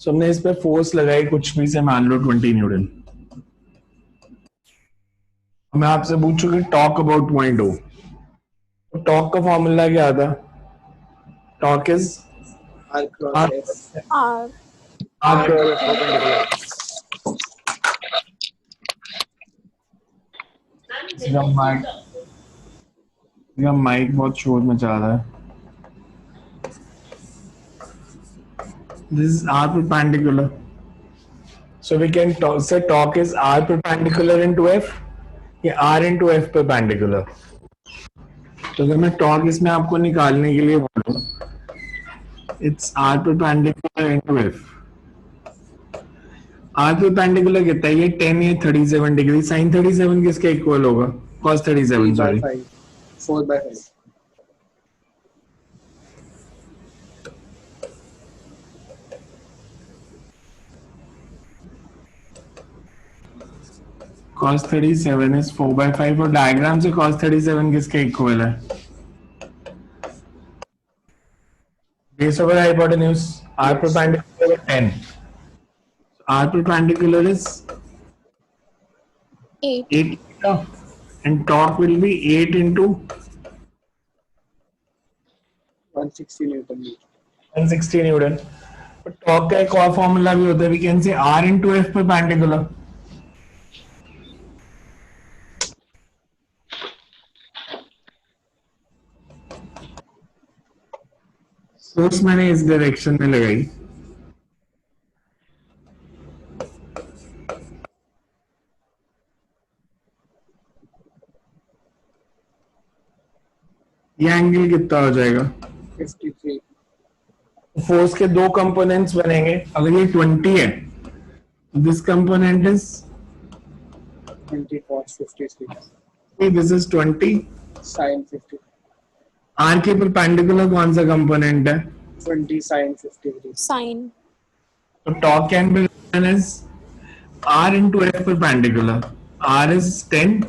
सो हमने इस पे फोर्स लगाई कुछ भी से मान लो 20 न्यूटन। मैं आपसे पूछूं कि टॉक अबाउट पॉइंट हो, तो टॉक का फॉर्मूला क्या था? Torque is R cross S. R. R to F perpendicular. Mic बहुत शोर मचा रहा है। This is R perpendicular. So we can say torque is R perpendicular into F या R into F perpendicular. तो अगर मैं टॉर्क इसमें आपको निकालने के लिए बोलूं, it's R perpendicular into F. R perpendicular कितना है? ये 10 या 37 डिग्री। sin 37 किसके इक्वल होगा? cos 37 3 by sorry. 5. 4 by 5. cos 37 is 4 by 5 और डायग्राम से cos 37 किसके इक्वल है? Base over hypotenuse R perpendicular 10. R perpendicular is 8. 8 and torque will be 8 into 160 Newton meter. 160 newton. Torque का एक और फॉर्मूला भी होता है, we can say R into F perpendicular. Force मैंने इस डायरेक्शन में लगाई, ये एंगल कितना हो जाएगा? 53. फोर्स के दो कंपोनेंट्स बनेंगे। अगर ये 20 है तो this component is 20 cos 53. This is 20। Sin 50. R के परपेंडिकुलर कौन सा कंपोनेंट है? 20 sin 53. Sin. तो torque can be written as R into F perpendicular. R is 10,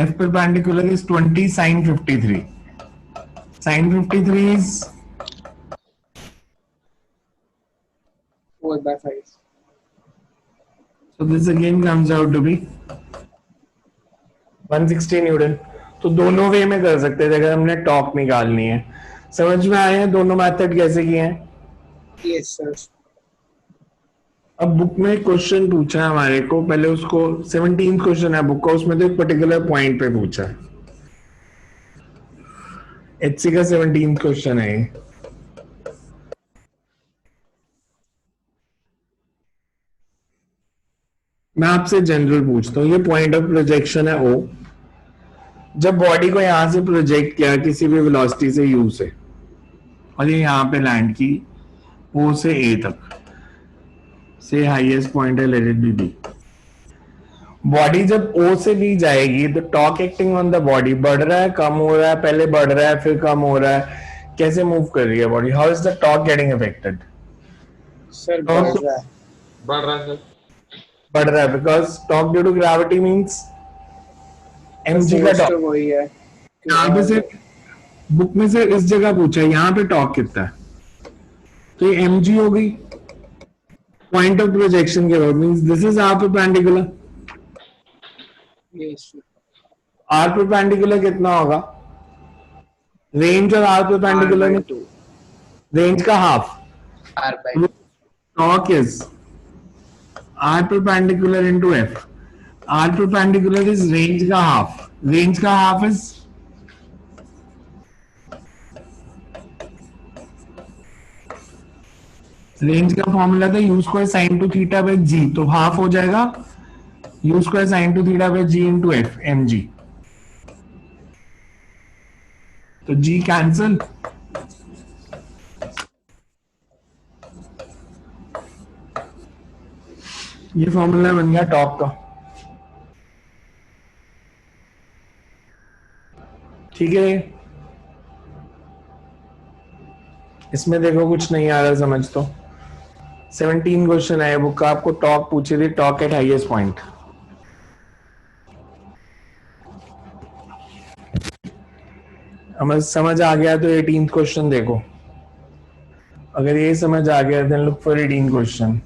F perpendicular is 20 sin 53. Sin 53 is 4 by 5. so this again comes out to be 160 Newton. तो दोनों वे में कर सकते थे अगर हमने टॉर्क निकालनी है। समझ में आए हैं दोनों मेथड कैसे किए हैं? Yes, sir. अब बुक में क्वेश्चन पूछा है हमारे को, पहले उसको 17 क्वेश्चन है बुक का, उसमें तो एक पर्टिकुलर पॉइंट पे पूछा है। एचसी का 17 क्वेश्चन है ये। मैं आपसे जनरल पूछता हूँ, ये पॉइंट ऑफ प्रोजेक्शन है ओ। जब बॉडी को यहां से प्रोजेक्ट किया किसी भी वेलोसिटी से यू से और ये यहाँ पे लैंड की ओ से ए तक, से हाईएस्ट पॉइंट है, let it be B. Body जब ओ से बी जाएगी तो torque acting on the body बढ़ रहा है, कम हो रहा है, पहले बढ़ रहा है फिर कम हो रहा है, कैसे मूव कर रही है body? How is the torque getting affected? Sir, बढ़ रहा है. बढ़ रहा है सर। बढ़ रहा है because torque due to gravity means mg का Force तो टॉर्क। वही है. यहाँ पे से बुक में से इस जगह पूछा है, यहाँ पे टॉर्क कितना है, तो ये mg हो गई पॉइंट ऑफ प्रोजेक्शन के बाद, means this is R perpendicular। Yes, sir. R perpendicular कितना होगा? रेंज और R R perpendicular by में 2. रेंज का half. R by 2. Torque is R perpendicular into F. R perpendicular is range का half. Range का half is range का formula था u square sine two theta by g, तो half हो जाएगा u square sine two theta by g into f m g. तो g cancel, ये formula बन गया टॉर्क का। ठीक है, इसमें देखो कुछ नहीं आ रहा समझ तो। 17 क्वेश्चन है बुक का, आपको टॉर्क पूछी थी, टॉर्क एट हाईएस्ट पॉइंट। समझ आ गया तो 18th क्वेश्चन देखो। अगर ये समझ आ गया then look for 18 question.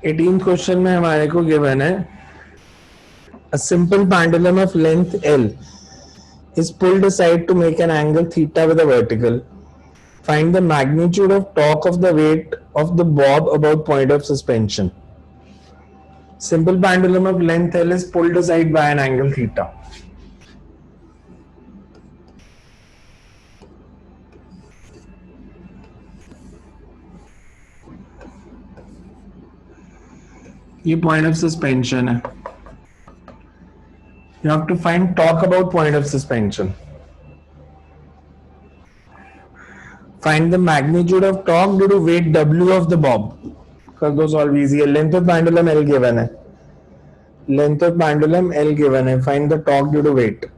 Eighteen question में हमारे को गिवन है a simple pendulum of length L is pulled aside to make an angle theta with a vertical. Find the magnitude of torque of the weight of the bob about point of suspension. Simple pendulum of length L is pulled aside by an angle theta. ये point of suspension है. You have to find torque about point of suspension. Find the magnitude of torque due to weight W of the bob. कर दो solve easy है. Length of pendulum L given है. Length of pendulum L given है. Find the torque due to weight.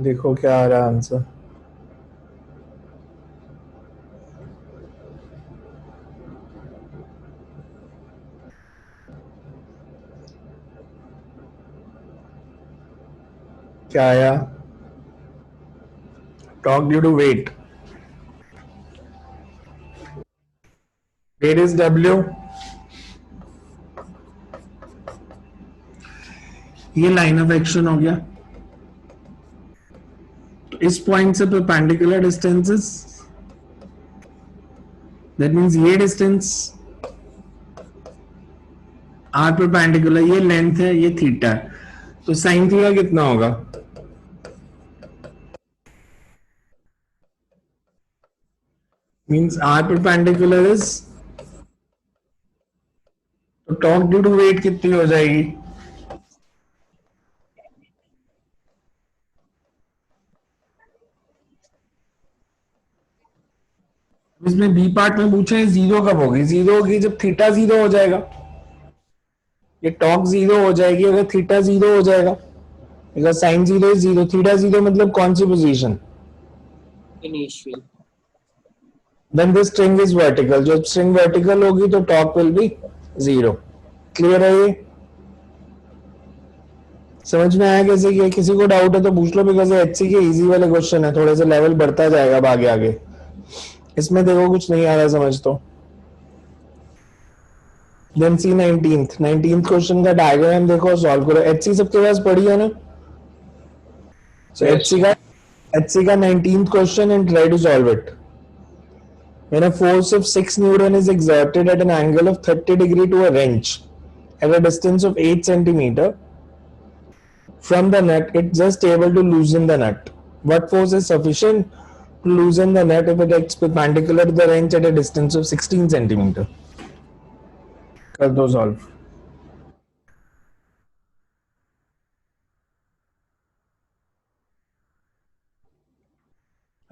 देखो क्या आ रहा है answer. क्या आया? Torque due to weight. Weight is W. ये लाइन ऑफ एक्शन हो गया. तो इस पॉइंट से परपेंडिकुलर डिस्टेंसेस, दैट मींस ये डिस्टेंस आर परपेंडिकुलर, ये लेंथ है, ये थीटा है. तो साइन थीटा कितना होगा? मींस आर परपेंडिकुलर इज, तो टॉर्क ड्यू टू वेट कितनी हो जाएगी? इसमें बी पार्ट में पूछा है जीरो कब होगी. जीरो होगी जब थीटा जीरो हो जाएगा. ये टॉर्क जीरो हो जाएगी अगर थीटा जीरो हो जाएगा. Because sine zero is zero. Theta zero मतलब कौन सी position? Initial. Then this string is vertical. जब स्ट्रिंग वर्टिकल होगी तो torque will be zero. Clear है ये? समझ में आया कैसे किया? किसी को डाउट है तो पूछ लो, बिकॉज एचसी के इजी वाले क्वेश्चन है. थोड़े से लेवल बढ़ता जाएगा अब आगे आगे. इसमें देखो कुछ नहीं आ रहा समझ तो. देन सी 19th क्वेश्चन का डायग्राम देखो, सॉल्व करो. एचसी सबके पास पढ़ी है ना? सो एचसी का 19th question and try to solve it. When a force of 6 Newton is exerted at an angle of 30 degree to a wrench at a distance of 8 centimeter from the nut, it's just able to loosen the nut. What force is sufficient to loosen the nut if it acts perpendicular to the wrench at a distance of 16 centimeter? कर दो solve.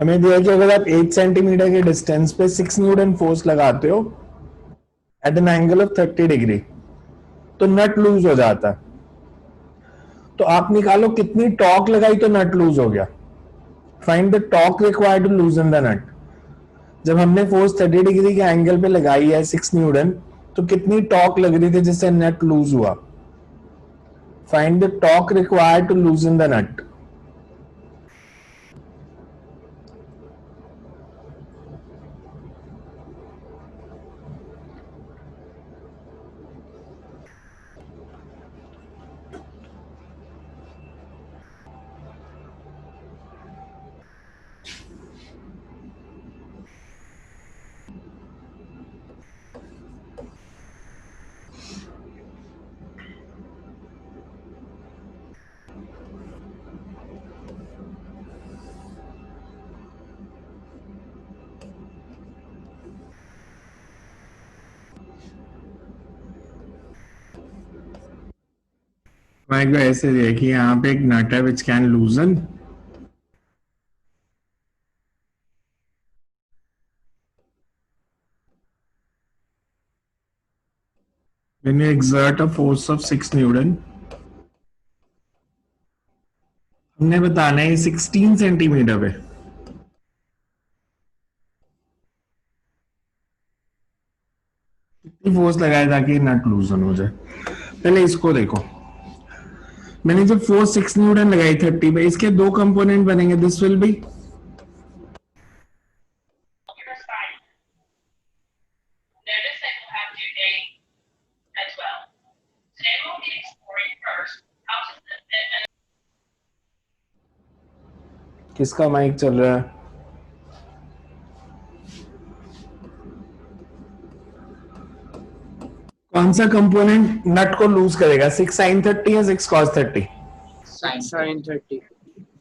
हमें दिया कि अगर आप 8 centimetre के distance पे 6 Newton force लगाते हो at an angle of 30 degree तो नट लूज हो जाता है. तो आप निकालो कितनी टॉर्क लगाई तो नट लूज हो गया. Find the torque required to loosen the nut. जब हमने फोर्स 30 डिग्री के एंगल पे लगाई है 6 न्यूटन, तो कितनी टॉर्क लग रही थी जिससे नट लूज हुआ. Find the torque required to loosen the nut. को ऐसे देखिए यहाँ पे एक नट है which can loosen. When you exert a force of 6 Newton हमने बताना है 16 सेंटीमीटर पे कितनी फोर्स लगाए ताकि नट लूजन हो जाए। पहले इसको देखो, मैंने जब फोर्स 6 न्यूटन लगाई 30 पे, इसके दो कंपोनेंट बनेंगे, दिस विल बी किसका माइक चल रहा है? कौन सा कंपोनेंट नट को लूज करेगा, 6 साइन 30 या 6 कॉस 30? Sin 30.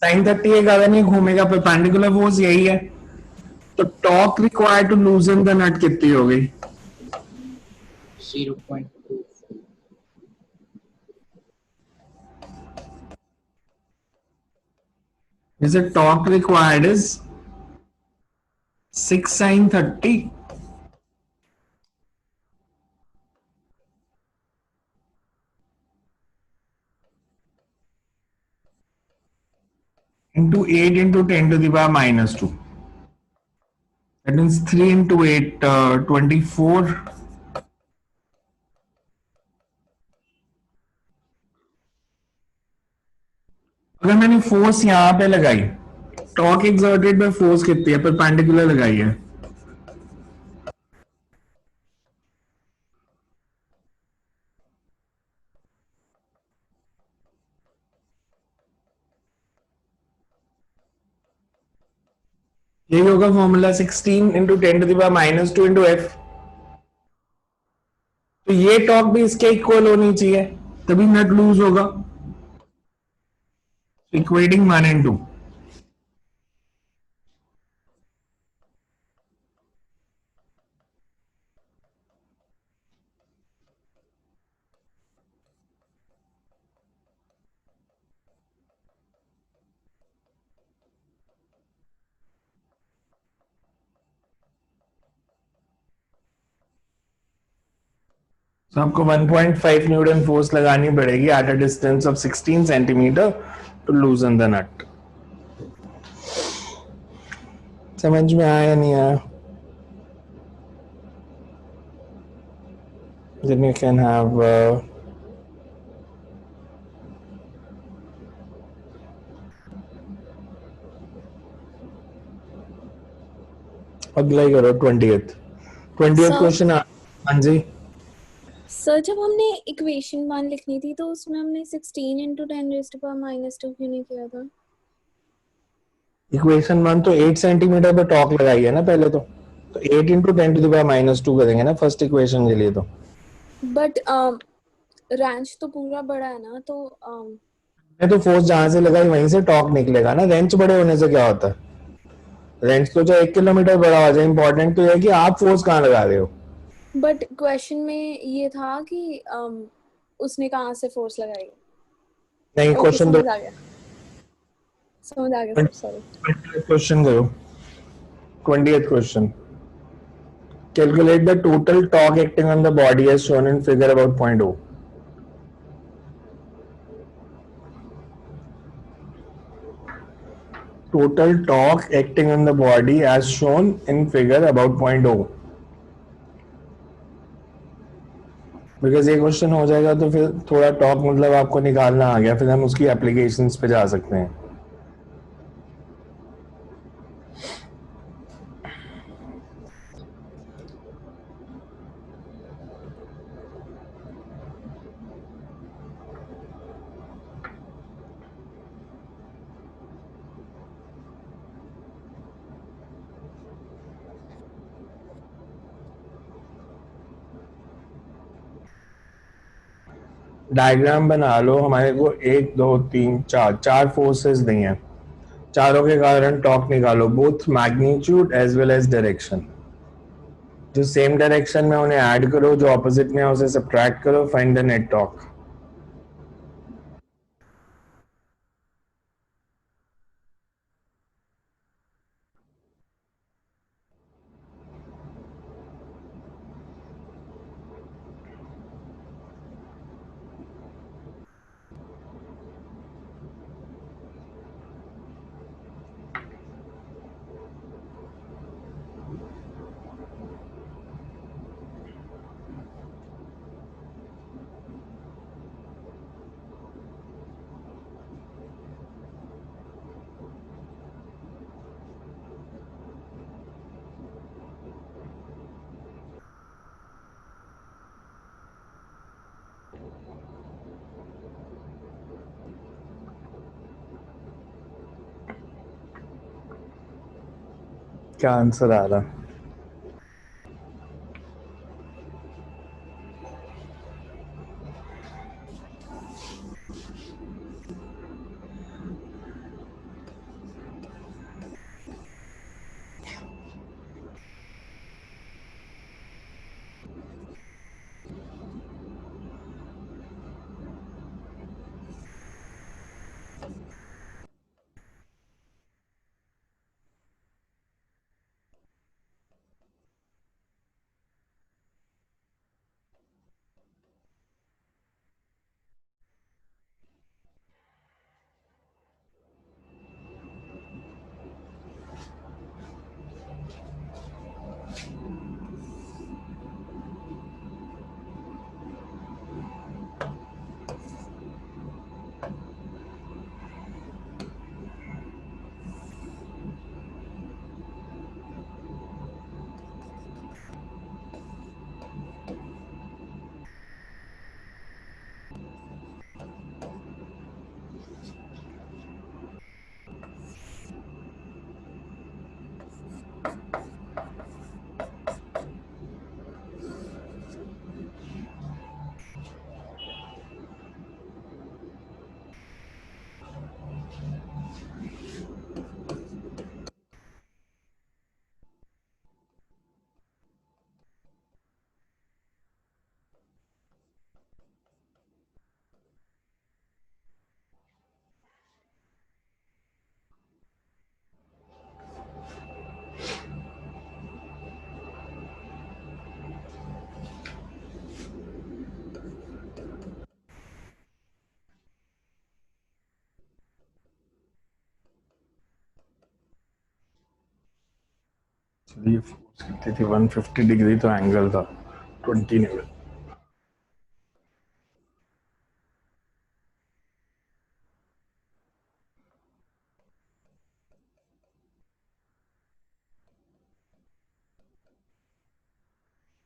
साइन 30 एक अगर नहीं घूमेगा, परपेंडिकुलर फोर्स यही है, तो torque required to loosen the nut कितनी हो गई? 0.2. जैसे torque required is 6 sine 30 into 8 into 10 to the power minus 2. That means 3 into 8, 24. अगर मैंने फोर्स यहां पे लगाई, टॉर्क एक्सर्टेड बाय फोर्स कितनी है, परपेंडिकुलर लगाई है, यही होगा formula 16 into 10 to the power minus 2 into f. तो ये टॉर्क भी इसके इक्वल होनी चाहिए, तभी नट लूज होगा। Equating 1 and 2। तो आपको 1.5 न्यूटन फोर्स लगानी पड़ेगी at a distance of 16 centimetre to loosen the nut. समझ में आया नहीं आया? Then you can have अगला ही करो 20th सर क्वेश्चन। हाँ जी, सर जब हमने इक्वेशन 1 लिखनी थी तो उसमें हमने 16 into 10 raised to power minus 2 क्यों नहीं किया था? इक्वेशन 1 तो 8 सेंटीमीटर पे टॉक लगाई है ना पहले, तो 8 into 10 to the power minus 2 करेंगे ना फर्स्ट इक्वेशन के लिए। तो बट रेंज तो पूरा बड़ा है ना, तो मैं तो फोर्स जहां से लगाई वहीं से टॉक निकलेगा ना, रेंच बड़े होने से क्या होता है? रेंच तो जो 1 किलोमीटर बड़ा हो जाए, इंपॉर्टेंट तो यह है कि आप फोर्स कहाँ लगा रहे हो। बट क्वेश्चन में ये था कि उसने कहाँ से फोर्स लगाई। नहीं, ओके क्वेश्चन दो, समझ आ गया सर, सॉरी। क्वेश्चन करो 20th question. Calculate the total torque acting on the body as shown in figure about point O. Total torque acting on the body as shown in figure about point O. Because ये question हो जाएगा तो फिर थोड़ा talk मतलब आपको निकालना आ गया, फिर हम उसकी एप्लीकेशंस पे जा सकते हैं। डायग्राम बना लो, हमारे को 1 2 3 4 चार फोर्सेस दी हैं, चारों के कारण टॉर्क निकालो, both magnitude as well as direction. जो सेम डायरेक्शन में उन्हें ऐड करो, जो ऑपोजिट में है उसे सब्ट्रैक्ट करो, फाइंड द नेट टॉर्क। क्या आंसर आ रहा? चलिए फोर्स कितनी थी? 150 डिग्री तो एंगल था, 20 न्यूटन।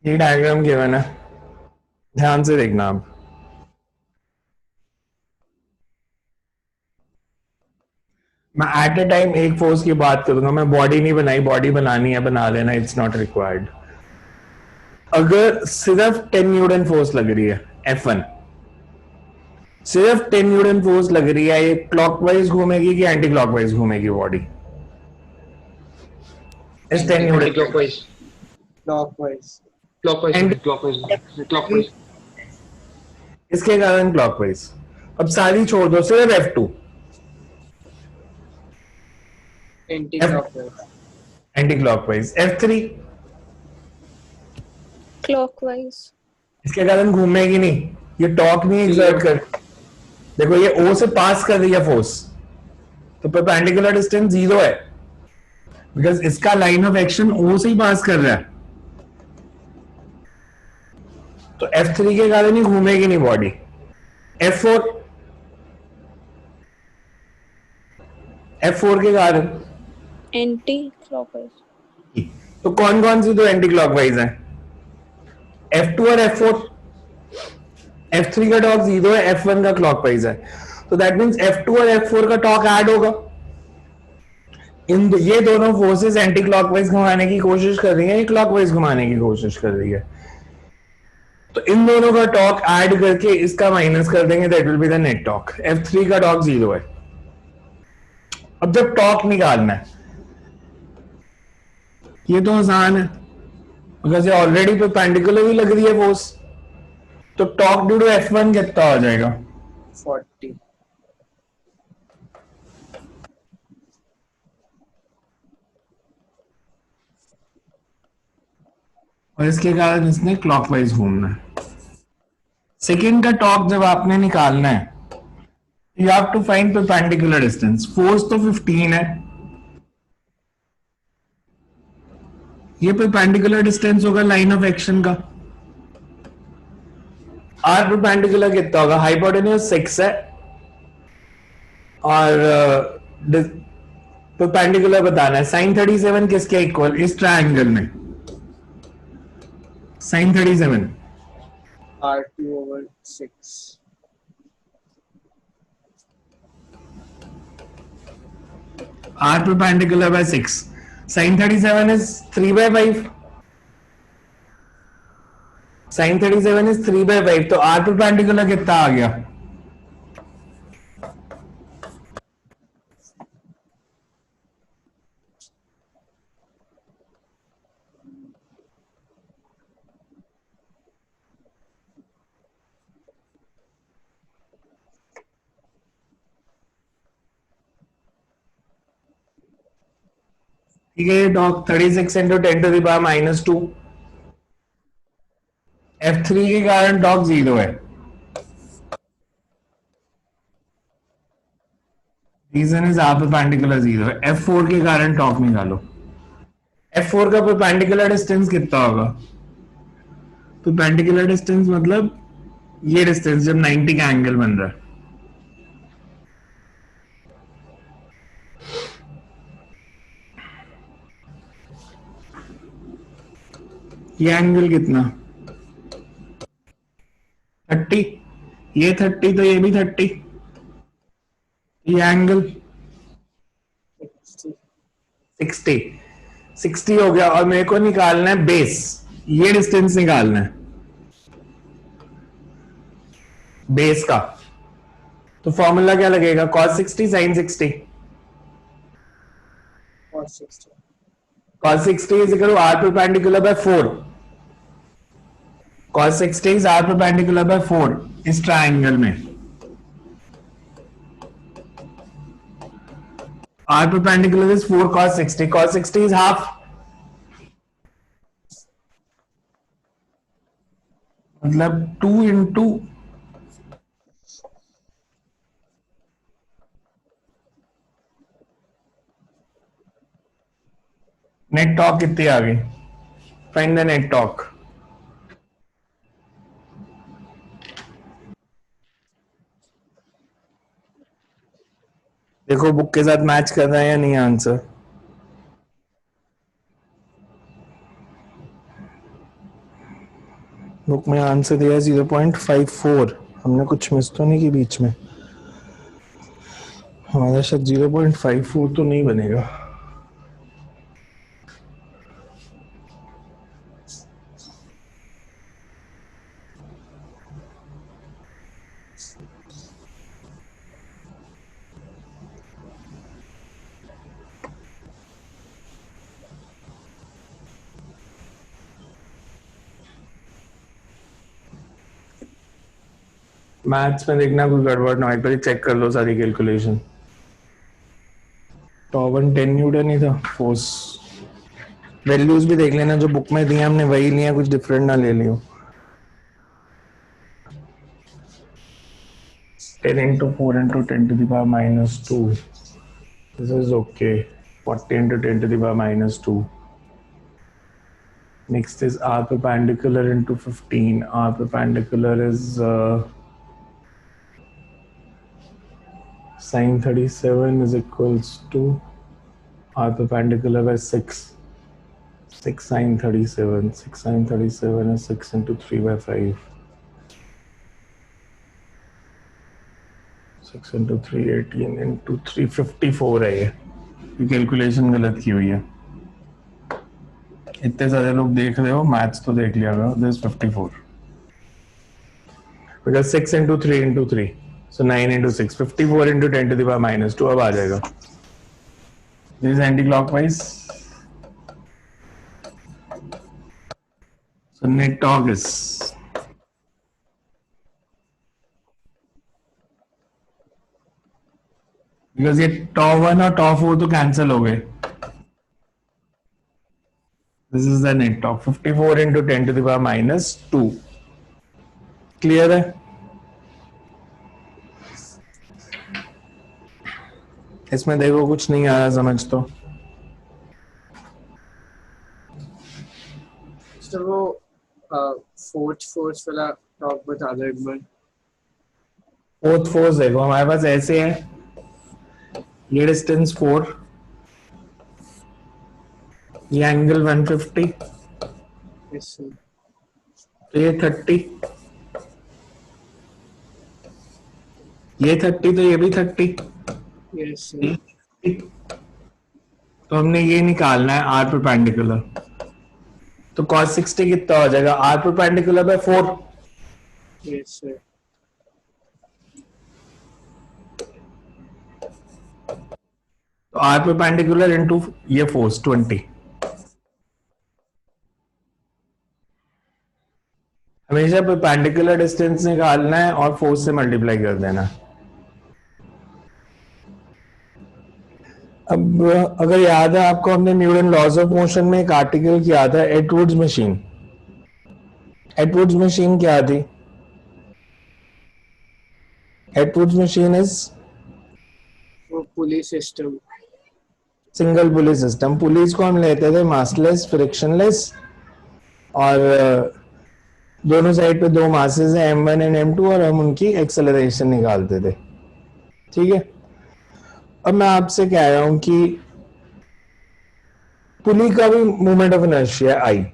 ये डायग्राम गिवन है, ध्यान से देखना आप। मैं एट अ टाइम एक फोर्स की बात करूंगा, मैं बॉडी नहीं बनाई, बॉडी बनानी है बना लेना, इट्स नॉट रिक्वायर्ड। अगर सिर्फ 10 न्यूटन फोर्स लग रही है F1, सिर्फ 10 न्यूटन फोर्स लग रही है, ये क्लॉकवाइज घूमेगी कि एंटी क्लॉकवाइज घूमेगी बॉडी? इस 10 न्यूटन Clockwise. क्लॉकवाइज इसके कारण क्लॉकवाइज। अब सारी छोड़ दो, सिर्फ F2 Anti-clockwise. Anti clockwise. F3 clockwise. इसके कारण घूमेगी नहीं, ये टॉर्क नहीं एक्सर्ट कर। देखो ये O से पास कर रही है फोर्स, तो परपेंडिकुलर डिस्टेंस 0 है, बिकॉज इसका लाइन ऑफ एक्शन O से ही पास कर रहा है। तो F3 के कारण ही घूमेगी नहीं बॉडी। F4 के कारण एंटी क्लॉकवाइज। तो कौन कौन सी दो एंटी क्लॉकवाइज है? F2 और F4। F3 का टॉर्क 0 है, F1 का क्लॉकवाइज है, तो दैट मींस F2 और F4 का टॉर्क ऐड होगा। ये दोनों फोर्सेस एंटी क्लॉकवाइज घुमाने की कोशिश कर रही है, ये क्लॉकवाइज घुमाने की कोशिश कर रही है, तो इन दोनों का टॉर्क ऐड करके इसका माइनस कर देंगे, that will be the net torque. F3 का टॉर्क 0 है। अब जब टॉर्क निकालना है, ये तो आसान है, बिकॉज ये ऑलरेडी परपेंडिकुलर ही लग रही है फोर्स, तो टॉर्क ड्यू टू F1 कितना हो जाएगा? 40. और इसके कारण इसने क्लॉकवाइज घूमना है। सेकेंड का टॉर्क जब आपने निकालना है, you have to find perpendicular distance. Force तो 15 है, ये परपेंडिकुलर डिस्टेंस होगा लाइन ऑफ एक्शन का। आर परपेंडिकुलर कितना होगा? हाइपोटेन्यूज 6 है और परपेंडिकुलर बताना है। साइन 37 किसके इक्वल? इस ट्रायंगल में sine 37 R2/6. R perpendicular by 6, Sin 37 is 3/5. Sin 37 is 3/5, तो R परपेंडिकुलर कितना आ गया? ठीक है डॉग 36 इंटू 10⁻²। F3 के कारण डॉग 0 है। रीजन इज आर परपेंडिकुलर 0 है। F4 के कारण टॉक निकालो। F4 का परपेंडिकुलर डिस्टेंस कितना होगा? परपेंडिकुलर डिस्टेंस मतलब ये डिस्टेंस जब 90 का एंगल बन रहा है। ये एंगल कितना? 30। ये 30 तो ये भी 30। ये एंगल 60। 60 हो गया और मेरे को निकालना है बेस। ये डिस्टेंस निकालना है बेस का। तो फॉर्मूला क्या लगेगा? cos 60 sin 60। cos 60. cos 60 is equal to r perpendicular by 4। cos 60 is r perpendicular by 4 इस ट्राइंगल में। r perpendicular is 4 cos 60। cos 60 is half, मतलब 2 इंटू नेट टॉक कितनी आ गई? Find the net talk. देखो book के साथ match कर रहा है या नहीं आंसर। बुक में आंसर दिया 0.54। हमने कुछ मिस तो नहीं की बीच में? हमारा शायद 0.54 तो नहीं बनेगा। मैथ्स में देखना कोई गड़बड़ ना हो, एक बार चेक कर लो सारी कैलकुलेशन। टॉवन 10 न्यूटन ही था फोर्स। वैल्यूज भी देख लेना जो बुक में दिया हमने वही लिया, कुछ डिफरेंट ना ले लियो। 10 into 4 into 10 to the power minus 2. This is okay. 40 into 10 to the power minus 2. Next is r perpendicular into 15. R perpendicular is sin 37 is equals to r perpendicular by 6. 6 sin 37. 6 sin 37 is 6 into 3/5. 6 into 3 18 into 354 है ये calculation गलत की हुई है। इतने सारे लोग देख रहे हो, मैथ्स तो देख लिया होगा। This 54 because 6 into 3 into 3 so 9 into 6 54 into 10 to the power minus 2 अब आ जाएगा। this is anti-clockwise so net torque is because ये tau1 और tau4 तो कैंसिल हो गए। This is the net torque 54 into 10 to the power minus 2। Clear है? इसमें देखो कुछ नहीं आ रहा समझ तो। So वो fourth force वाला टॉप बता दो एक बार। फोर्थ फोर्स देखो हमारे पास ऐसे है, ये डिस्टेंस 4, ये एंगल 150, Yes sir. तो ये 30, ये 30 तो ये भी 30, Yes sir. तो हमने ये निकालना है आर परपेंडिकुलर। तो cos 60 कितना हो जाएगा, R perpendicular by 4। Yes sir. तो आर परपेंडिकुलर इंटू ये फोर्स 20। हमेशा परपेंडिकुलर डिस्टेंस निकालना है और फोर्स से मल्टीप्लाई कर देना है। अब अगर याद है आपको, हमने न्यूटन लॉज ऑफ मोशन में एक आर्टिकल किया था, एटवुड्स मशीन। एटवुड्स मशीन क्या थी? एटवुड्स मशीन इज वो पुली सिस्टम। सिंगल पुली सिस्टम। पुलीज को हम लेते थे मासलेस, फ्रिक्शनलेस, और दोनों साइड पे दो मासेस हैं m1 एंड m2, और हम उनकी एक्सेलरेशन निकालते थे। ठीक है, अब मैं आपसे कह रहा हूं कि पुली का भी moment of inertia I.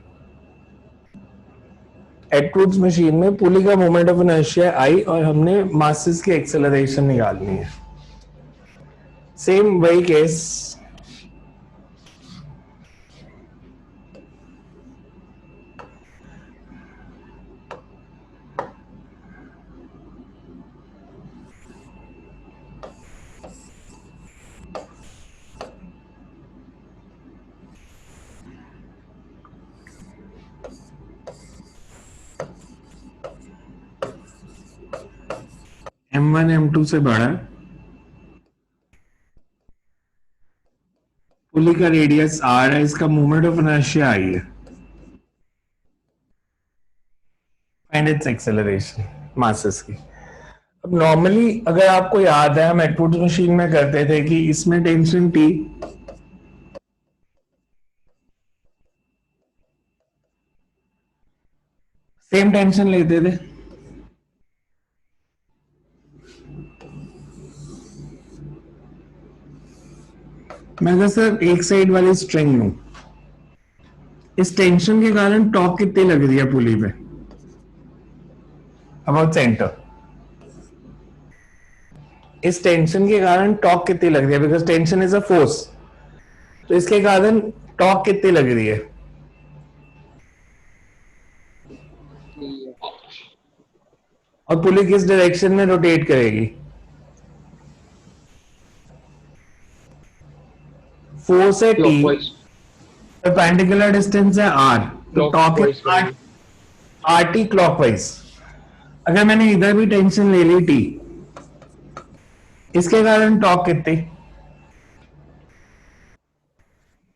Atwood's machine में पुली का मोमेंट ऑफ इनर्शिया आई और हमने मासेस की एक्सेलरेशन निकालनी है। सेम वही केस m1 m2 से बड़ा है, पुली का रेडियस r है, इसका मोमेंट ऑफ इनर्शिया आई है, फाइंड इट्स एक्सेलरेशन मासेस की। अब नॉर्मली अगर आपको याद है, हम एटवुड्स मशीन में करते थे कि इसमें टेंशन T, सेम टेंशन लेते थे। मैं अगर सर एक साइड वाली स्ट्रिंग लूं, इस टेंशन के कारण टॉर्क कितनी लग रही है पुली पे? About centre. इस टेंशन के कारण टॉर्क कितनी लग रही है? Because tension is a force, तो इसके कारण टॉर्क कितनी लग रही है? और पुली किस डायरेक्शन में रोटेट करेगी? फोर्स है T, क्लॉकवाइज। परपेंडिकुलर डिस्टेंस है R, तो टॉर्क है RT क्लॉकवाइज। अगर मैंने इधर भी टेंशन ले ली T, इसके कारण टॉर्क कितनी?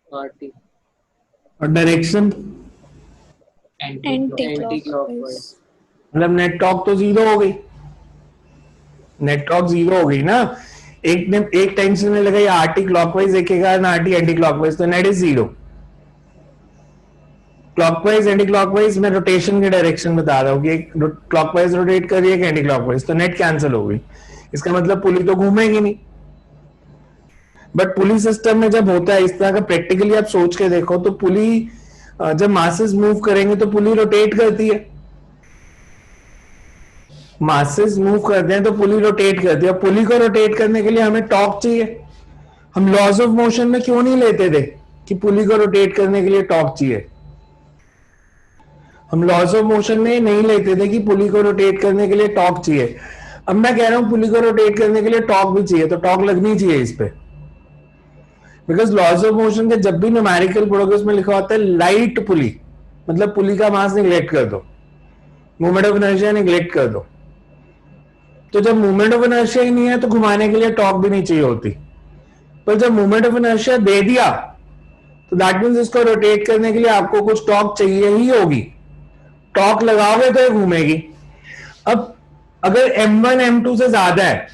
RT। और direction anti anti clockwise. Clockwise. मतलब नेट टॉर्क तो जीरो हो गई। नेट टॉर्क जीरो हो गई ना। एक ने एक टेंशन में लगाई RT क्लॉकवाइज, एक के कारण RT एंटी क्लॉकवाइज, तो net is zero. Clockwise anti clockwise मैं रोटेशन की डायरेक्शन बता रहा हूँ कि एक क्लॉकवाइज रोटेट कर रही है, एंटी क्लॉकवाइज, तो नेट कैंसिल हो गई। इसका मतलब पुली तो घूमेगी नहीं। बट पुली सिस्टम में जब होता है इस तरह का, प्रैक्टिकली आप सोच के देखो तो पुली जब मासेस मूव करेंगे तो पुली रोटेट करती है। मासेस मूव करते हैं तो पुली रोटेट करती है। पुली को रोटेट करने के लिए हमें टॉर्क चाहिए। हम लॉज ऑफ मोशन में क्यों नहीं लेते थे कि पुली को रोटेट करने के लिए टॉर्क चाहिए? हम लॉज ऑफ मोशन में नहीं लेते थे कि पुली को रोटेट करने के लिए टॉर्क चाहिए। अब मैं कह रहा हूं पुली को रोटेट करने के लिए टॉर्क भी चाहिए, तो टॉर्क लगनी चाहिए इस पे। बिकॉज लॉज ऑफ मोशन के जब भी न्यूमेरिकल पढ़ोगे उसमें लिखा होता है लाइट पुली, मतलब पुली का मास निगलेक्ट कर दो, मूवमेंट ऑफ इनर्शिया निगलेक्ट कर दो। तो जब मूवमेंट ऑफ इनर्शिया ही नहीं है तो घुमाने के लिए टॉर्क भी नहीं चाहिए होती। पर जब मूवमेंट ऑफ इनर्शिया दे दिया तो दैट मींस इसको रोटेट करने के लिए आपको कुछ टॉर्क चाहिए ही होगी। टॉर्क लगाओगे तो ये घूमेगी। अब अगर m1 m2 से ज्यादा है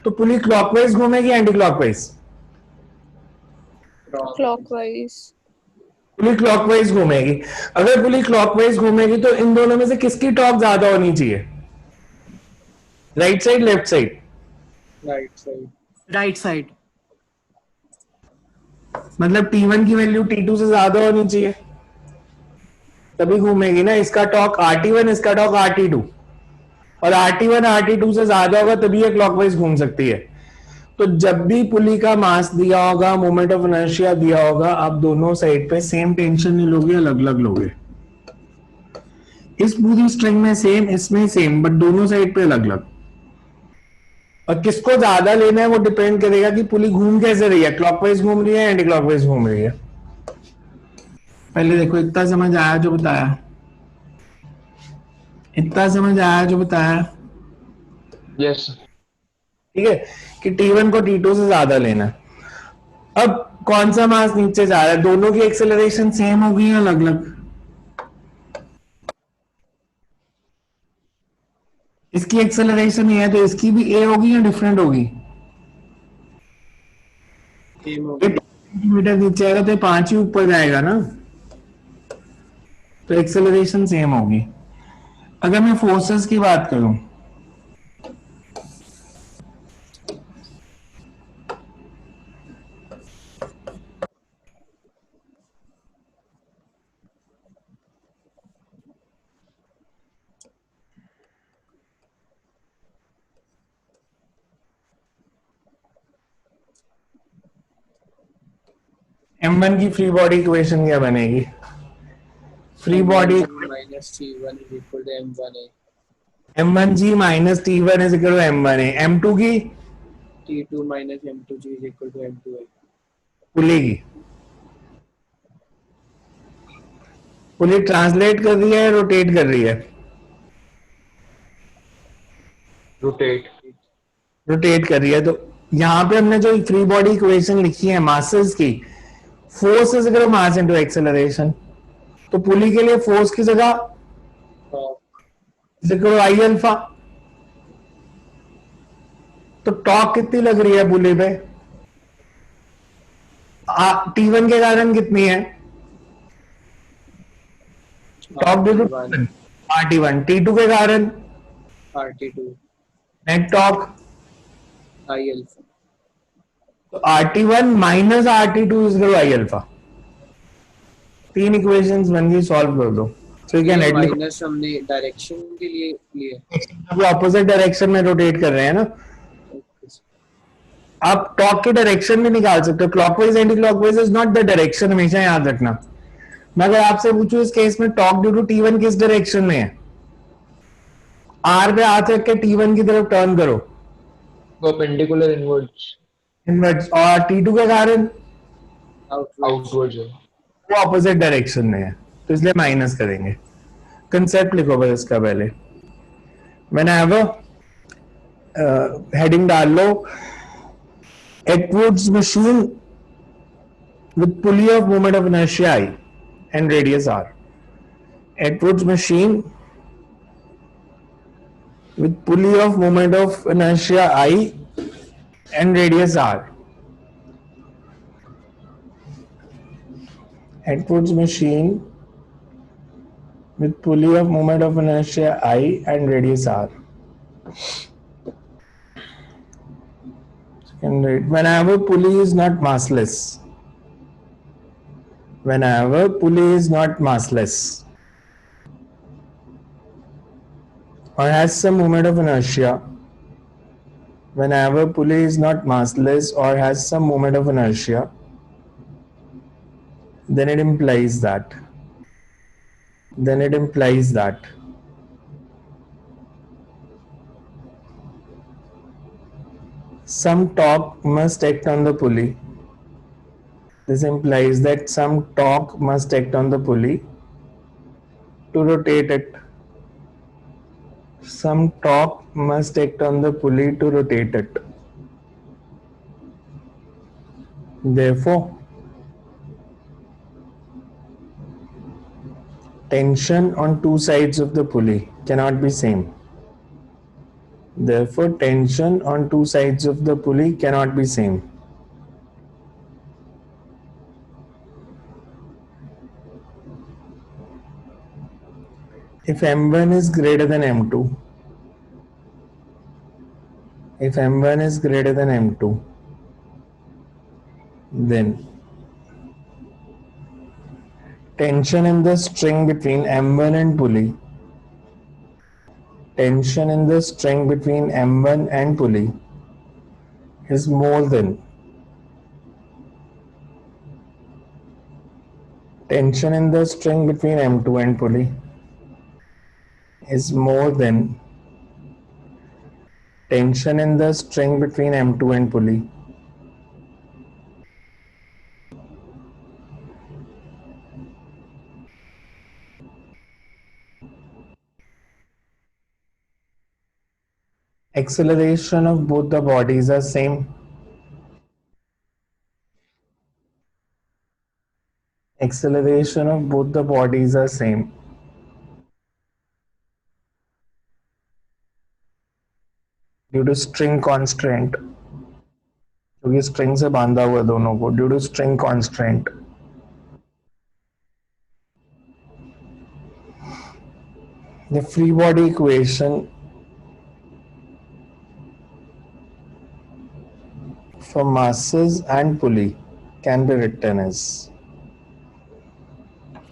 तो पुली क्लॉकवाइज घूमेगी एंटी क्लॉकवाइज? क्लॉकवाइज। पुली क्लॉकवाइज घूमेगी। अगर पुली क्लॉकवाइज घूमेगी तो इन दोनों में से किसकी टॉर्क ज्यादा होनी चाहिए? Right side, left side? Right side. Right side. मतलब T1 की वैल्यू T2 से ज्यादा होनी चाहिए, तभी घूमेगी ना। इसका टॉर्क RT1, इसका टॉर्क RT2, और RT1 RT2 से ज्यादा होगा तभी ये क्लॉकवाइज घूम सकती है। तो जब भी पुली का मास दिया होगा, मोमेंट ऑफ इनर्शिया दिया होगा, आप दोनों साइड पे सेम टेंशन नहीं लोगे, अलग अलग लोगे। इस पूरी स्ट्रिंग में सेम, इसमें सेम, बट दोनों साइड पे अलग अलग। और किसको ज्यादा लेना है वो डिपेंड करेगा कि पुली घूम कैसे रही है, क्लॉकवाइज घूम रही है, एंटी क्लॉकवाइज घूम रही है। पहले देखो, इतना समझ आया जो बताया, इतना समझ आया जो बताया, Yes, sir. ठीक है, कि T1 को T2 से ज्यादा लेना है। अब कौन सा मास नीचे जा रहा है, दोनों की एक्सेलरेशन सेम होगी या अलग अलग? इसकी एक्सेलरेशन ये है तो इसकी भी ए होगी या डिफरेंट होगी? सेम हो ये गई। 5 सेंटीमीटर नीचे आएगा तो ये 5 ही ऊपर जाएगा ना, तो एक्सेलरेशन सेम होगी। अगर मैं फोर्सेस की बात करूं, M1 की फ्री बॉडी इक्वेशन क्या बनेगी? Free body minus T1 is equal to M1A, M1G minus T1 is equal to M1A। M2 की T2 minus M2G is equal to M2A। Pulley की, पुली ट्रांसलेट कर रही है, रोटेट कर रही है? Rotate. रोटेट कर रही है। तो यहां पे हमने जो फ्री बॉडी इक्वेशन लिखी है मासेस की, force is equal to mass into acceleration, तो पुली के लिए फोर्स की जगह is equal to I alpha. तो टॉर्क कितनी लग रही है पुली पे? T1 के कारण कितनी है torque due to RT1? T2 के कारण RT2 net torque, I alpha. तो RT1 minus RT2 is equal to I alpha. 3 equations बन गई, सॉल्व कर दो। So you can add minus हमने डायरेक्शन के लिए लिए। ऑपोजिट डायरेक्शन में रोटेट कर रहे हैं ना, आप टॉर्क की डायरेक्शन भी निकाल सकते हो। Clockwise anti clockwise is not the direction, हमेशा याद रखना। मैं अगर आपसे पूछूं इस केस में टॉर्क ड्यू टू T1 किस डायरेक्शन में है, R पे हाथ रख के T1 की तरफ टर्न करो, Perpendicular inwards. इनवर्ट्स, और T2 के कारण आउटवर्ड। Outwards. वो ऑपोजिट डायरेक्शन में है, तो इसलिए माइनस करेंगे। कंसेप्ट लिखो बस इसका पहले, व्हेनेवर हेडिंग डाल लो, Atwood's machine with pulley of moment of inertia I and radius R. Atwood's machine with pulley of moment of inertia I and radius R. Atwood's machine with pulley of moment of inertia I and radius R. And whenever pulley is not massless, whenever pulley is not massless or has some moment of inertia, whenever pulley is not massless or has some moment of inertia, then it implies that some torque must act on the pulley. This implies that some torque must act on the pulley to rotate it. Some torque must act on the pulley to rotate it. Therefore, tension on two sides of the pulley cannot be same. Therefore, tension on two sides of the pulley cannot be same. If M1 is greater than M2, if M1 is greater than M2, then tension in the string between M1 and pulley, tension in the string between M1 and pulley is more than tension in the string between M2 and pulley is more than tension in the string between M2 and pulley acceleration of both the bodies are same. Acceleration of both the bodies are same. Due to string constraint, क्योंकि string से बांधा हुआ दोनों को, due to string constraint the free body equation for masses and pulley can be written as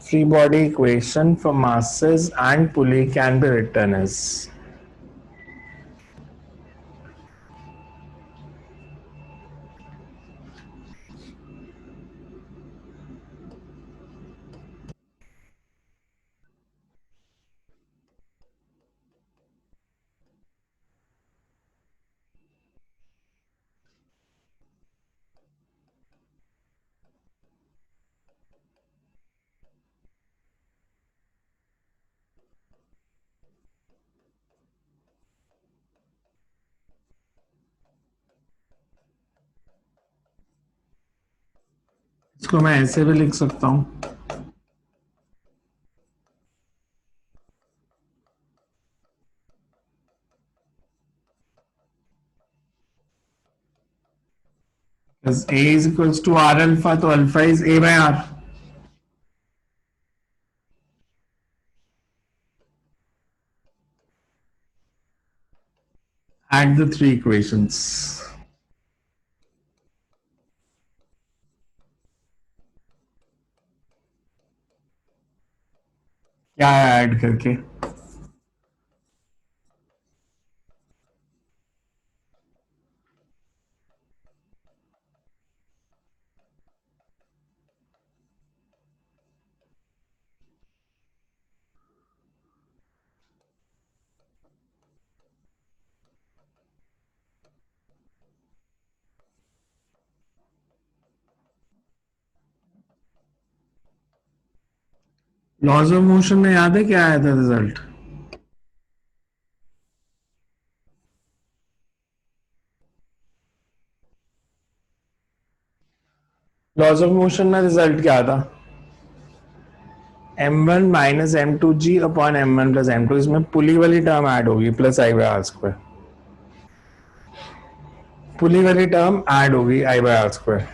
free body equation for masses and pulley can be written as इसको मैं ऐसे भी लिख सकता हूं because A is equals to R alpha, तो alpha is A by R. Add the three equations. क्या है ऐड करके? लॉज ऑफ मोशन में याद है क्या आया था रिजल्ट? लॉज ऑफ मोशन में रिजल्ट क्या था? m1 minus m2g upon m1 plus m2. इसमें पुली वाली टर्म ऐड होगी plus I by r square. Pulley वाली टर्म ऐड होगी I by r square.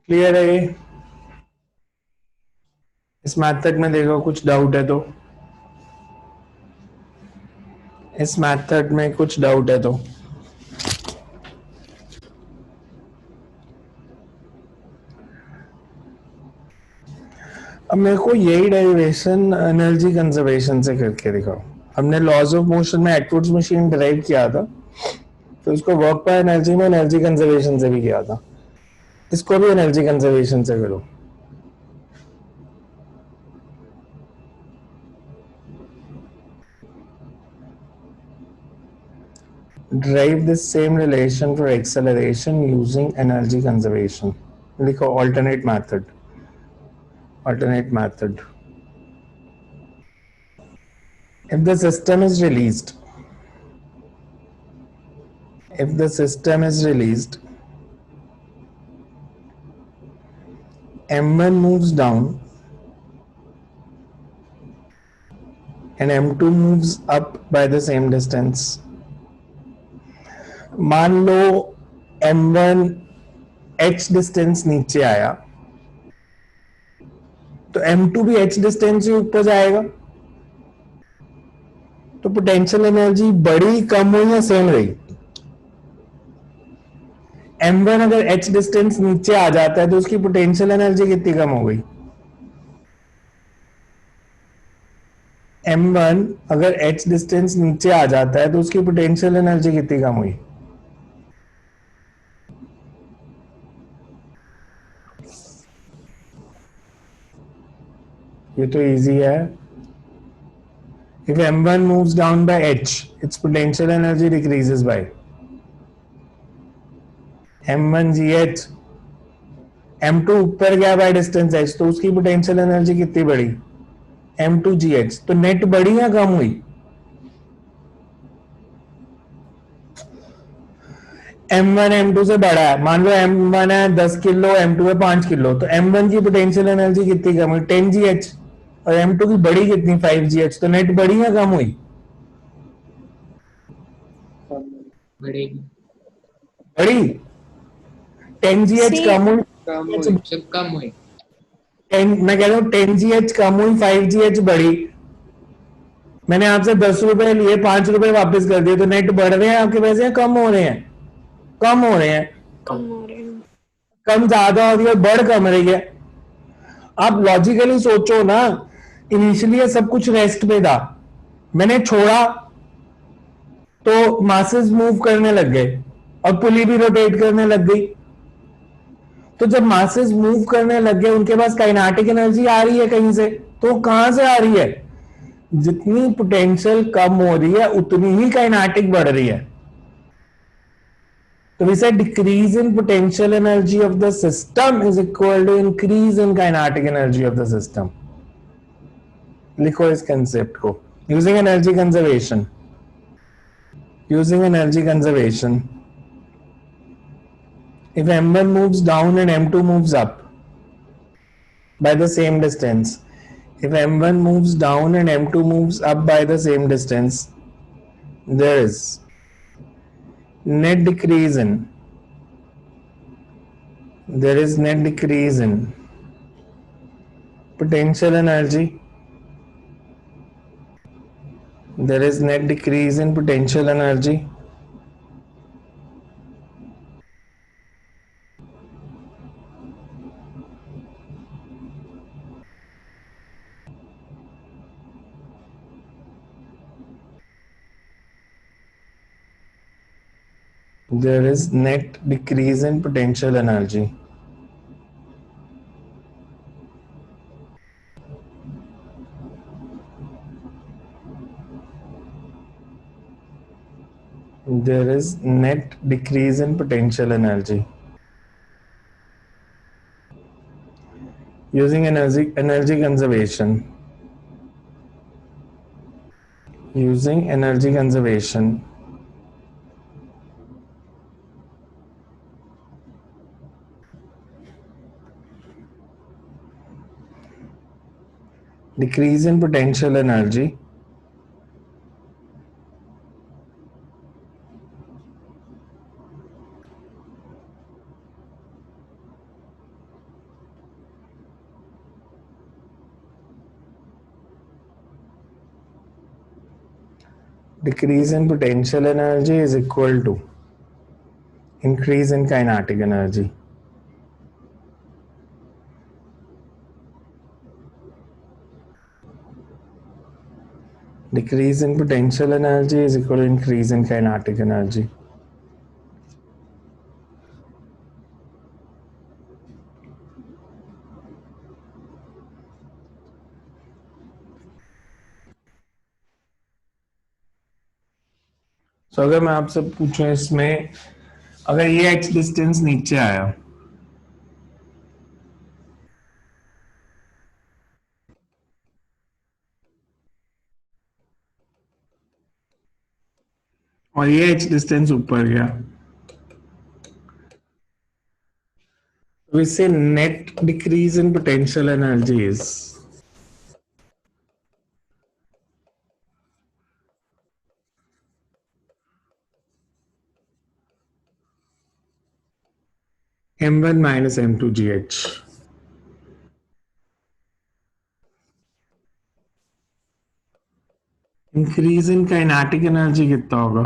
Clear है? इस मेथड में देखो कुछ डाउट है तो, इस मेथड में कुछ डाउट है तो अब मेरे को यही डेरिवेशन एनर्जी कंजर्वेशन से करके दिखाओ. हमने लॉज ऑफ मोशन में एटवुड्स मशीन डिराइव किया था, तो इसको वर्क पर एनर्जी में एनर्जी कंजर्वेशन से भी किया था. इसको भी एनर्जी कंजर्वेशन से करो. Derive the same relation for acceleration using energy conservation. लिखो alternate method. Alternate method. If the system is released, M1 moves down and M2 moves up by the same distance. मान लो M1 h distance नीचे आया तो M2 भी h distance ही ऊपर जाएगा. तो potential energy बढ़ी, कम हुई या सेम रही? m1 अगर h डिस्टेंस नीचे आ जाता है तो उसकी पोटेंशियल एनर्जी कितनी कम हो गई? m1 अगर h डिस्टेंस नीचे आ जाता है तो उसकी पोटेंशियल एनर्जी कितनी कम हुई? ये तो इजी है. If m1 moves down by h, its potential energy decreases by m1gh. m2 ऊपर गया by distance h तो उसकी पोटेंशियल एनर्जी कितनी बढ़ी? m2gh. तो नेट बढ़ी या कम हुई? m1 m2 से बड़ा है. मान लो m1 है 10 किलो, m2 है 5 किलो, तो m1 की पोटेंशियल एनर्जी कितनी कम हुई? 10gh. और m2 की बड़ी कितनी? 5gh. तो नेट बढ़ी या कम हुई? बढ़ेगी. बड़ी. 10gh Same. कम हुई. कम हुई. सब कम हुई. 10 मैं कह रहा हूँ 10gh कम हुई, 5gh बढ़ी. मैंने आपसे 10 रुपए लिए, 5 रुपए वापस कर दिए, तो नेट बढ़ रहे हैं आपके पैसे या कम हो रहे हैं? कम हो रहे हैं. कम हो रहे हैं. कम ज्यादा हो रही है, बढ़ कम रही है. आप लॉजिकली सोचो ना. इनिशियली ये सब कुछ रेस्ट पे था, मैंने छोड़ा तो मासेस मूव करने लग गए और पुली भी रोटेट करने लग गई. तो जब मासेस मूव करने लग गए उनके पास काइनेटिक एनर्जी आ रही है कहीं से, तो कहां से आ रही है? जितनी पोटेंशियल कम हो रही है उतनी ही काइनेटिक बढ़ रही है. तो we said decrease in potential energy of the system is equal to increase in kinetic energy of the system. लिखो इस कंसेप्ट को. Using energy conservation. Using energy conservation. If m1 moves down and m2 moves up by the same distance, if m1 moves down and m2 moves up by the same distance, there is net decrease in potential energy. There is net decrease in potential energy. There is net decrease in potential energy. There is net decrease in potential energy. Using energy conservation. Using energy conservation. Decrease in potential energy. Decrease in potential energy is equal to increase in kinetic energy. Decrease in potential energy is equal to increase in kinetic energy. So अगर मैं आपसे पूछूं इसमें, अगर ये x distance नीचे आया और ये h डिस्टेंस ऊपर गया, तो इससे net decrease in potential energy is m1 minus m2gh. Increase in kinetic energy कितना होगा?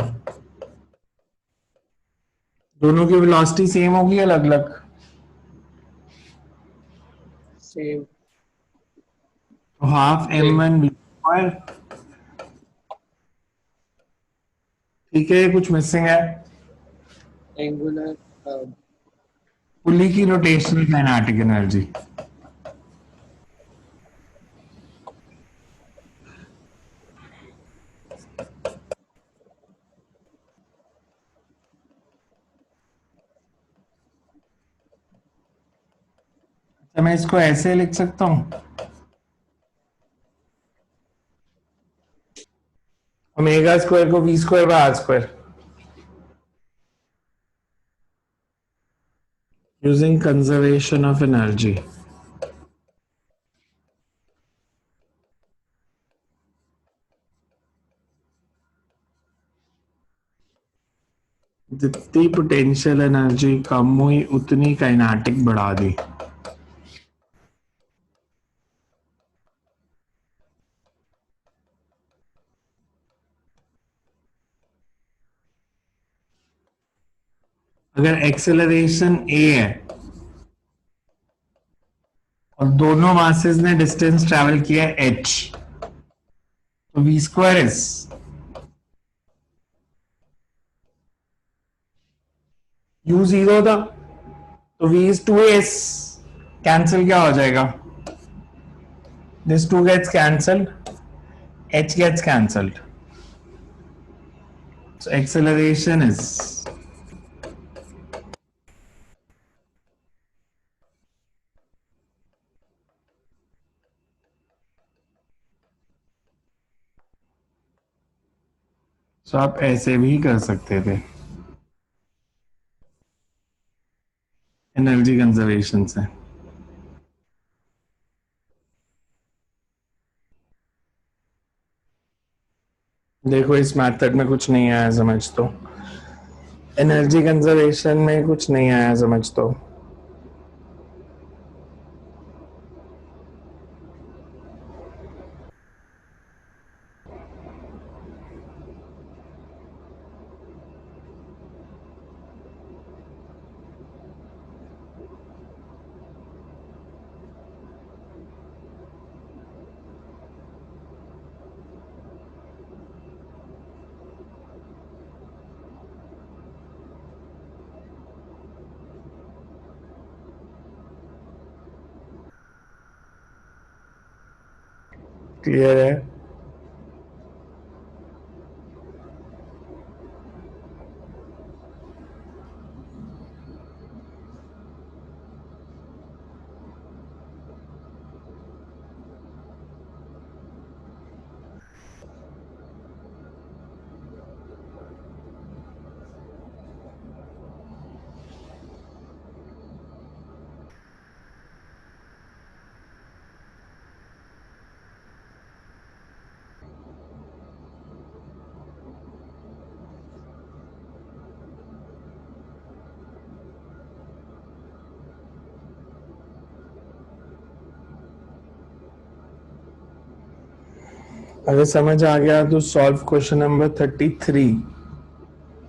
दोनों की वेलोसिटी सेम होगी अलग अलग? सेम। तो हाफ m1 v²। ठीक है, कुछ मिसिंग है? एंगुलर पुली की रोटेशनल काइनेटिक एनर्जी। तो मैं इसको ऐसे लिख सकता हूं, ओमेगा स्क्वायर को v²/r², using conservation of energy. जितनी पोटेंशियल एनर्जी कम हुई उतनी काइनेटिक बढ़ा दी। अगर एक्सेलरेशन a है और दोनों मासेस ने डिस्टेंस ट्रेवल किया है h, तो v² इज u 0 था, तो v is 2s। कैंसिल क्या हो जाएगा? This 2 gets cancelled, h gets cancelled. So acceleration is so आप ऐसे भी कर सकते थे एनर्जी कंजर्वेशन से। देखो इस मेथड में कुछ नहीं आया समझ, तो एनर्जी कंजर्वेशन में कुछ नहीं आया समझ तो। क्लियर है? अगर समझ आ गया तो solve question number 33।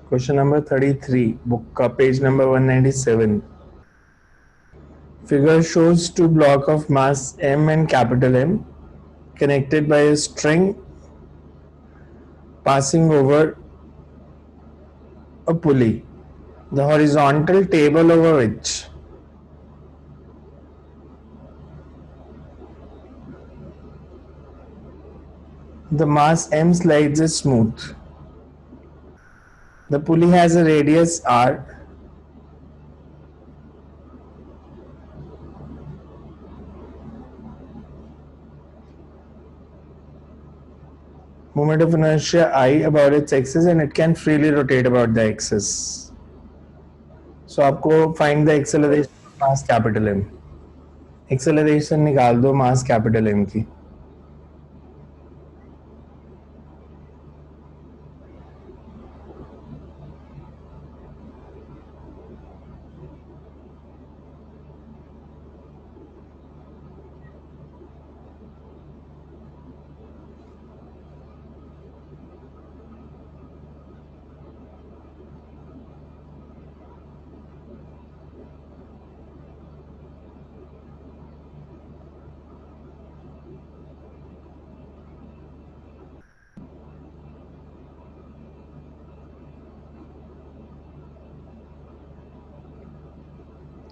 Question number 33 book का page number 197। Figure shows two block of mass m and capital M connected by a string passing over a pulley. The horizontal table over which the mass m slides is smooth. The pulley has a radius r. Moment of inertia I about its axis and it can freely rotate about the axis. So आपको find the acceleration of mass capital M. Acceleration निकाल दो mass capital M की।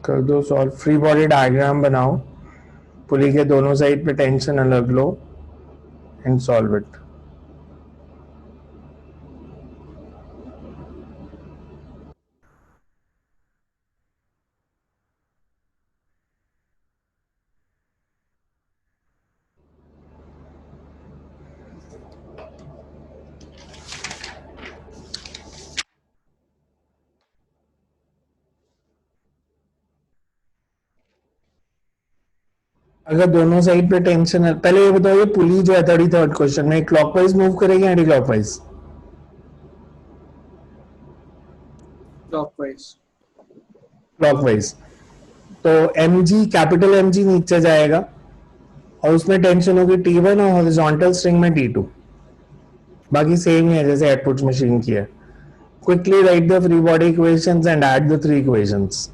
कर दो solve. Free body diagram बनाओ, पुली के दोनों side पे टेंशन अलग लो एंड सॉल्व इट। अगर दोनों साइड पे टेंशन है, पहले ये बताओ, ये पुली जो है 33rd क्वेश्चन में क्लॉकवाइज मूव करेगी एंटी क्लॉकवाइज? clockwise. क्लॉकवाइज। तो m g, capital M G नीचे जाएगा और उसमें टेंशन होगी T1 और हॉरिजॉन्टल स्ट्रिंग में T2। बाकी सेम ही है जैसे एटपुट मशीन की है। Quickly write the free body equations and add the three equations.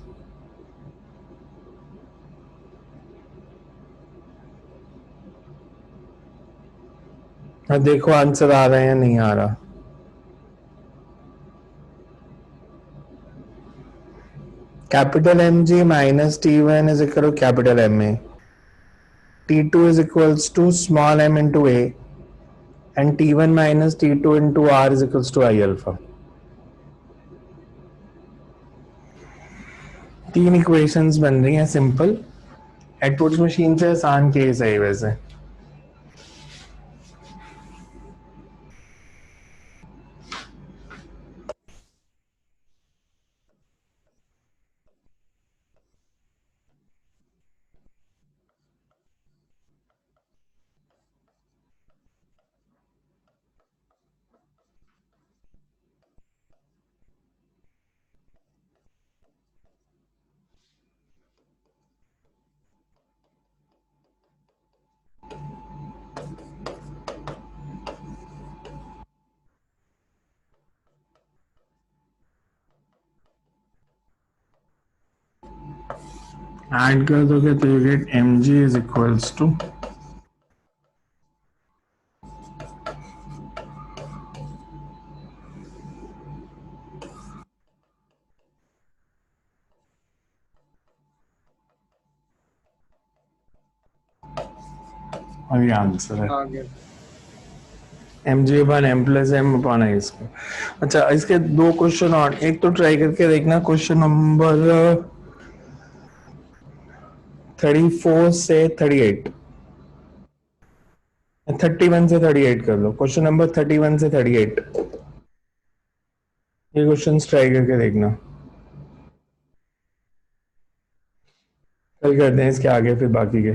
देखो आंसर आ रहा है या नहीं आ रहा। Capital M G minus T1 is equal to capital M A, T2 is equals to small m into a, and T1 minus T2 into R is equals to I alpha. तीन equations बन रही हैं simple. एटपुट machine से आसान case है वैसे। Add कर दोगे तो you get M G is equals to और ये आंसर है आगे M G upon M plus M upon I square. अच्छा, इसके दो क्वेश्चन और, एक तो ट्राई करके देखना क्वेश्चन नंबर 34 से 38, 31 से 38 कर लो। क्वेश्चन नंबर 31 से 38 ये क्वेश्चन ट्राई करके देखना। कल करते हैं इसके आगे फिर बाकी के।